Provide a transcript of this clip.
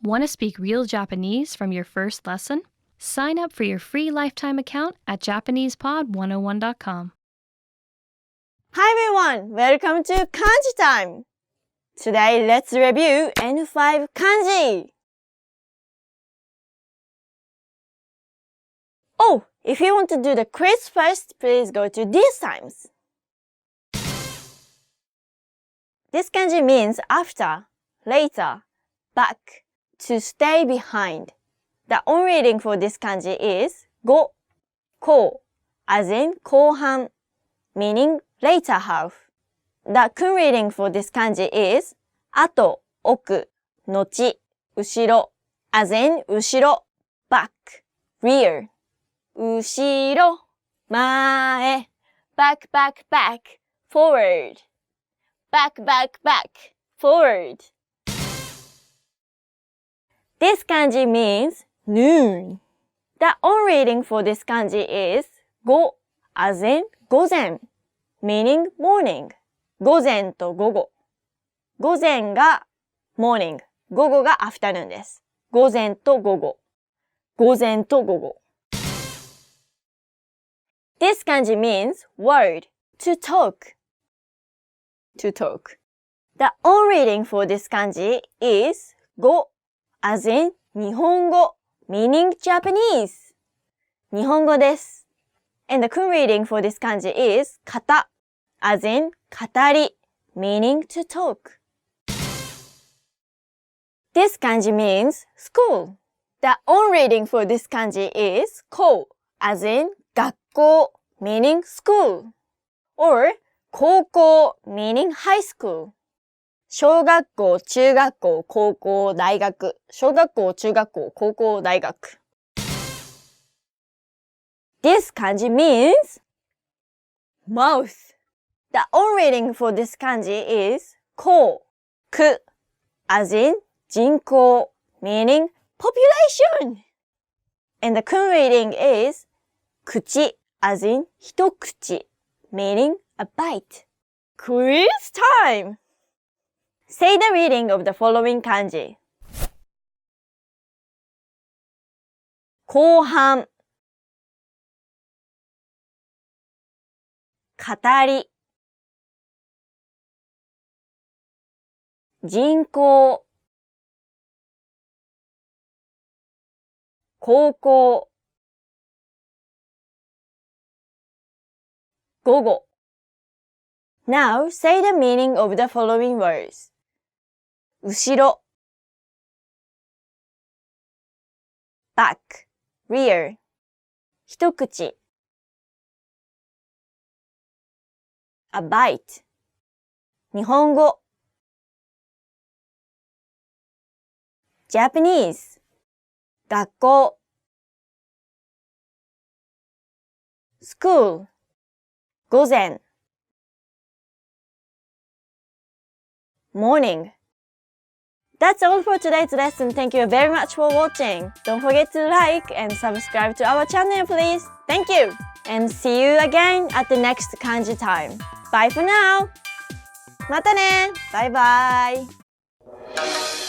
Want to speak real Japanese from your first lesson? Sign up for your free lifetime account at JapanesePod101.com. Hi everyone! Welcome to Kanji time! Today, let's review N5 Kanji! Oh, if you want to do the quiz first, please go to these times. This kanji means after, later, back, to stay behind. The on reading for this kanji is go, ko, as in 後半, meaning later half. The kun reading for this kanji is 後、奥、後、後ろ, as in 後ろ, back, rear. 後ろ、前、back, back, back, forward. Back, back, back, forward. This kanji means noon. The on reading for this kanji is 午 as in 午前 meaning morning. 午前と午後。午前が morning, 午後が afternoon です。午前と午後。午前と午後。This kanji means word, to talk. To talk. The on reading for this kanji is 語 as in 日本語 meaning Japanese. 日本語です。And the kun reading for this kanji is 型 as in 語り meaning to talk. This kanji means school. The on reading for this kanji is 校 as in 学校 meaning school. Or 高校 meaning high school. 小学校、中学校、高校、大学。小学校、中学校、高校、大学。This kanji means mouth. The on reading for this kanji is 口、く as in 人口 meaning population. And the kun reading is 口 as in 一口 meaning a bite. Quiz time! Say the reading of the following kanji. 後半語り人口高校午後 Now say the meaning of the following words. 後ろ back, rear 一口 a bite 日本語 Japanese 学校 school 午前 morning. That's all for today's lesson. Thank you very much for watching. Don't forget to like and subscribe to our channel, please. Thank you. And see you again at the next kanji time. Bye for now. またね。バイバイ。